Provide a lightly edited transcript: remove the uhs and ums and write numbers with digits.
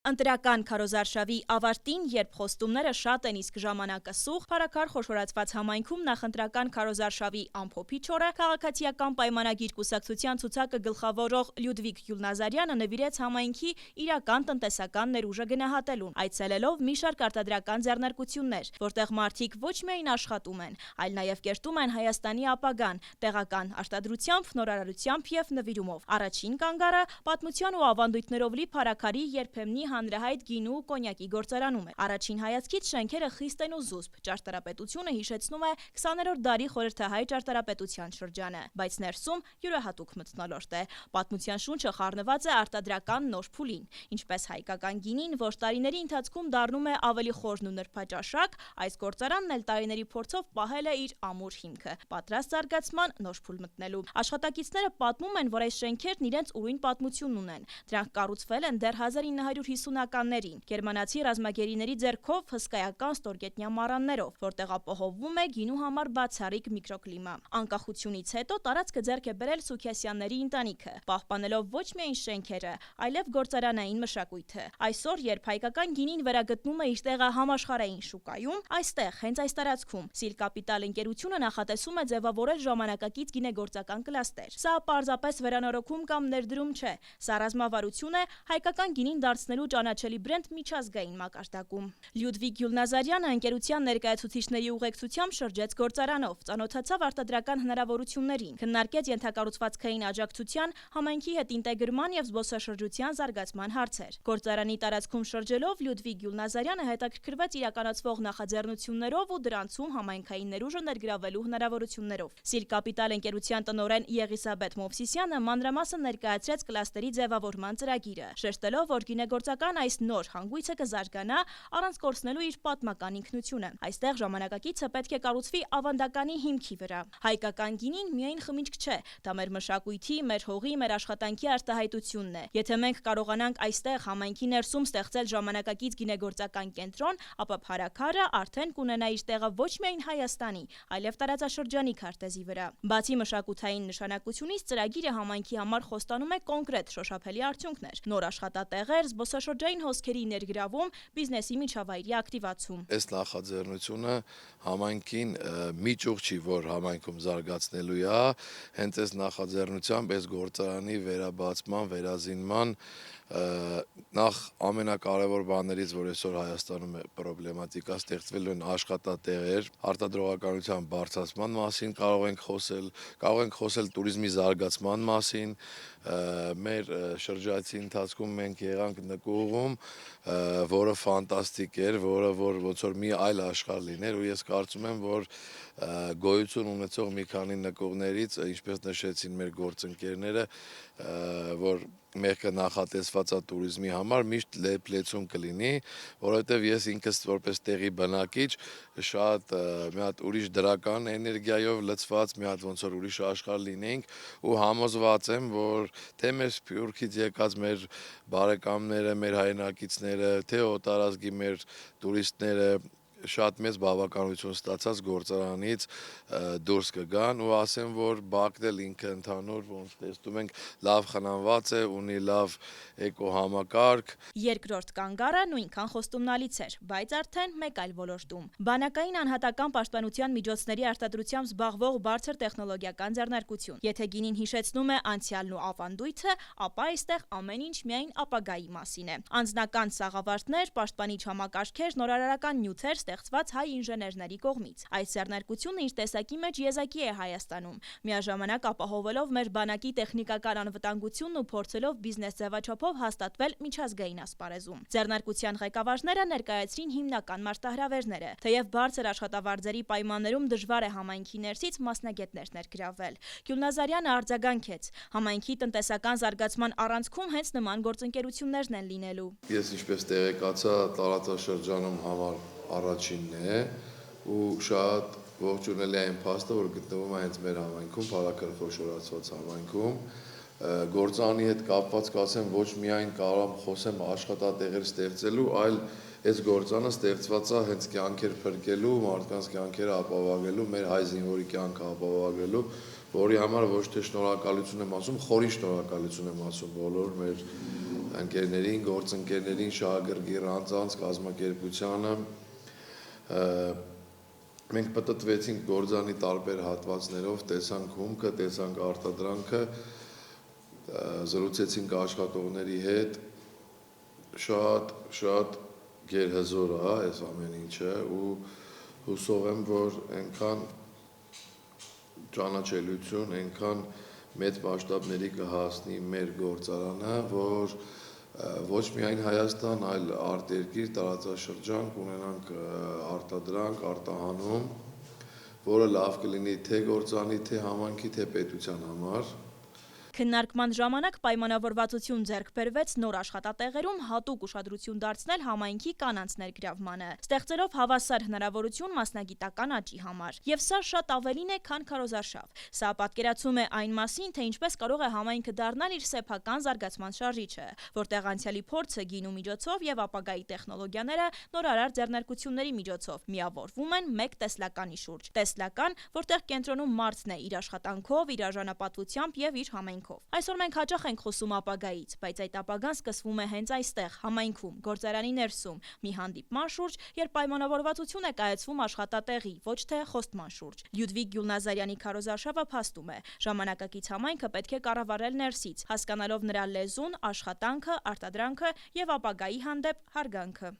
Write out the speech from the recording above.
Ընտրական քարոզարշավի ավարտին, երբ խոստումները շատ են, իսկ ժամանակը սուղ, փառաքար խոշորացված համայնքում նախընտրական քարոզարշավի ամփոփիչ օրը քաղաքացիական պայմանագիր կուսակցության ցուցակը գլխավորող Լյուդվիգ Գյուլնազարյանը նվիրեց համայնքի իրական տնտեսական ներուժը գնահատելուն, այցելելով մի շարք արտադրական ձեռնարկություններ, որտեղ մարդիկ ոչ միայն աշխատում են, այլ նաև կերտում են Հայաստանի ապագան, տեղական արտադրությամբ, նորարարությամբ և նվիրումով։ Առաջին կանգառը պատմության ու ավանդույթներով լի փառաքարի երբեմնի հանրահայտ գինու ու կոնյակի գործարանում է։ Առաջին հայացքից շենքերը խիստ են ու զուսպ։ Ճարտարապետությունը հիշեցնում է 20-րդ դարի խորհրդահայ ճարտարապետության շրջանը, բայց ներսում յուրահատուկ մթնոլորտ է։ Պատմության շունչը խառնված է արտադրական նոր փուլին, ինչպես հայկական գինին, որ տարիների ընթացքում դառնում է ավելի խորն ու նրբաճաշակ, այս գործարանն էլ տարիների փորձով պահել է իր ամուր հիմքը, պատրաստ զարգացման նոր փուլ մտնելու։ Աշխատակիցները պատմում են, որ այս շենքերն իրենց ուրույն պատմություն ունեն։ Դրանք կառուցվել են դեռ 1950-ականներին գերմանացի ռազմագերիների ձեռքով հսկայական ստորգետնյա մառաններով, որտեղ ապահովվում է գինու համար բացառիկ միկրոկլիմա։ Անկախությունից հետո տարածքը ձեռք է բերել Սուքիասյանների ընտանիքը, պահպանելով ոչ միայն շենքերը, այլև գործարանային մշակույթը։ Այսօր, երբ հայկական գինին վերագտնում է իր տեղը համաշխարհային շուկայում, այստեղ, հենց այս տարածքում, Սիլ Կապիտալ ընկերությունը նախատեսում է ձևավորել ժամանակակից գինեգործական կլաստեր։ Սա պարզապես վերանորոգում կամ ներդրում չէ, սա ռազմավարություն է հայկական գինին դարձնելու ճանաչելի բրենդ միջազգային մակարդակում։ Լյուդվիգ Գյուլնազարյանը ընկերության ներկայացուցիչների ուղեկցությամբ շրջեց գործարանով, ծանոթացավ արտադրական հնարավորություններին, քննարկեց ենթակառուցվածքային աջակցության, համայնքի հետ ինտեգրման և զբոսաշրջության զարգացման հարցեր։ Գործարանի տարածքում շրջելով Լյուդվիգ Գյուլնազարյանը հետաքրքրվեց իրականացվող նախաձեռնություններով ու դրանցում համայնքային ներուժը ներգրավելու հնարավորություններով։ Սիլ Կապիտալ ընկերության տնօրեն Եղիսաբեթ Մովսիսյանը մանրամասն ներկայացրեց կլաստերի ձևավորման ծրագիրը, շեշտելով, որ գինեգործական այս նոր հանգույցը կզարգանա առանց կորցնելու իր պատմական ինքնությունը։ Այստեղ ժամանակակիցը պետք է կառուցվի ավանդականի հիմքի վրա։ Հայկական գինին միայն խմիչք չէ, դա մեր մշակույթի, մեր հողի, մեր աշխատանքի արտահայտությունն է։ Եթե մենք կարողանանք այստեղ համայնքի ներսում ստեղծել ժամանակակից գինեգործական կենտրոն, ապա փառաքարը արդեն կունենա իր տեղը ոչ միայն Հայաստանի, այլև տարածաշրջանի քարտեզի վրա։ Բացի մշակութային նշանակությունից, ծրագիրը համայնքի համար խոստանում է կոնկրետ շոշափելի արդյունքներ՝ նոր աշխատատեղեր, զբոսաշրջային հոսքերի ներգրավում, բիզնեսի միջավայրի ակտիվացում։ Այս նախաձեռնությունը համայնքին մի ճյուղ չի, որ համայնքում զարգացնելու է, հենց այս նախաձեռնությամբ այս գործարանի վերաբացման, վերազինման նախ ամենակարևոր բաներից, որ այսօր Հայաստանում է պրոբլեմատիկա, ստեղծվելու են աշխատատեղեր, արտադրողականության բարձրացման մասին կարող ենք խոսել туриզմի զարգացման մասին։ Մեր շրջայցի ընթացքում մենք եղանք նկուղում, որը ֆանտաստիկ էր, որը ոնց որ մի այլ աշխարհ լիներ, ու ես կարծում եմ, որ գոյություն ունեցող մի քանի նկուղներից, ինչպես նշեցին մեր գործընկերները, որ մեղքը նախատեսված է туриզմի համար, միշտ լեցուն կլինի, որովհետև ես ինքս որպես տեղի բնակիչ շատ մի հատ ուրիշ դրական էներգիայով լցված մի հատ ոնց որ ուրիշ աշխարհ լինեինք, ու համոզված եմ, որ թե մեր Սփյուռքից եկած մեր բարեկամները, մեր հայրենակիցները, թե օտարազգի մեր տուրիստները շատ մեծ բավականություն ստացած գործարանից դուրս կգան, ու ասեմ, որ Բաքն էլ ինքը ընդհանուր, ոնց տեսնում ենք, լավ խնամված է, ունի լավ էկոհամակարգ։ Երկրորդ կանգառը նույնքան խոստումնալից էր, բայց արդեն մեկ այլ ոլորտում։ Բանակային անհատական պաշտպանության միջոցների արտադրությամբ զբաղվող բարձր տեխնոլոգիական ձեռնարկություն։ Եթե գինին հիշեցնում է անցյալն ու ավանդույթը, ապա այստեղ ամեն ինչ միայն ապագայի մասին է։ Անձնական սաղավարտներ, պաշտպանիչ համակարգեր, նորարարական նյութեր ստեղծված հայ ինժեներների կողմից։ Այս ձեռնարկությունը իր տեսակի մեջ եզակի է Հայաստանում, միաժամանակ ապահովելով մեր բանակի տեխնիկական անվտանգությունն ու փորձելով բիզնես ձևաչափով հաստատվել միջազգային ասպարեզում։ Ձեռնարկության ղեկավարները ներկայացրին հիմնական մարտահրավերները, թեև բարձր աշխատավարձերի պայմաններում դժվար է համայնքի ներսից մասնագետներ ներգրավել։ Գյուլնազարյանը արձագանքեց. համայնքի տնտեսական զարգացման առանցքում հենց նման գործընկերություններն են լինելու։ Ես ինչպես տեղեկացա, տարածաշրջանում համար առաջինն է, ու շատ ողջունելի է այն փաստը, որ գտնվում է հենց մեր համայնքում, փառաքար խոշորացված համայնքում։ Գործարանի հետ կապված կասեմ, ոչ միայն կարող եմ խոսեմ աշխատատեղեր ստեղծելու, այլ այս գործարանը ստեղծված է հենց կյանքեր փրկելու, մարդկանց կյանքերը ապահովելու, մեր հայ զինվորի կյանքը ապահովելու, որի համար ոչ թե շնորհակալություն եմ ասում, խորին շնորհակալություն եմ ասում բոլոր մեր ընկերներին, գործընկերներին, շահագրգիռ անձանց կազմակերպությանը մենք պտտվեցինք գործանի տարբեր հատվածներով, տեսանք հումքը, տեսանք արտադրանքը, զրուցեցինք աշխատողների հետ, շատ գերհզոր է այս ամեն ինչը ու հուսով եմ, որ այնքան ճանաչելիություն, այնքան մեծ մասշտաբների կհասնի մեր գործարանը, որ ոչ միայն Հայաստան, այլ արտերկիր տարածաշրջան կունենանք արտադրանք, արտահանում, որը լավ կլինի թե գործանի, թե համայնքի, թե պետության համար։ Քննարկման ժամանակ պայմանավորվածություն ձեռք բերվեց նոր աշխատատեղերում հատուկ ուշադրություն դարձնել համայնքի կանանց ներգրավմանը, ստեղծելով հավասար հնարավորություն մասնագիտական աճի համար։ Եվ սա շատ ավելին է, քան քարոզարշավ։ Սա պատկերացում է այն մասին, թե ինչպես կարող է համայնքը դառնալ իր սեփական զարգացման շարժիչը, որտեղ անցյալի փորձը, գինու միջոցով եւ ապագայի տեխնոլոգիաները նորարար ձեռնարկությունների միջոցով միավորվում են մեկ տեսլականի շուրջ։ Տեսլական, որտեղ կենտրոնում մարդն է իր աշխատանքով, իր արժանապատվությամբ եւ իր համայնքով։ Այսօր մենք հաճախ ենք խոսում ապագայից, բայց այդ ապագան սկսվում է հենց այստեղ, համայնքում, գործարանի ներսում, մի հանդիպման շուրջ, երբ պայմանավորվածություն է կայացվում աշխատատեղի, ոչ թե խոստման շուրջ։ Լյուդվիգ Գյուլնազարյանի քարոզարշավը փաստում է, ժամանակակից համայնքը պետք է կառավարել ներսից, հասկանալով նրա լեզուն, աշխատանքը, արտադրանքը եւ ապագայի հանդեպ հարգանքը։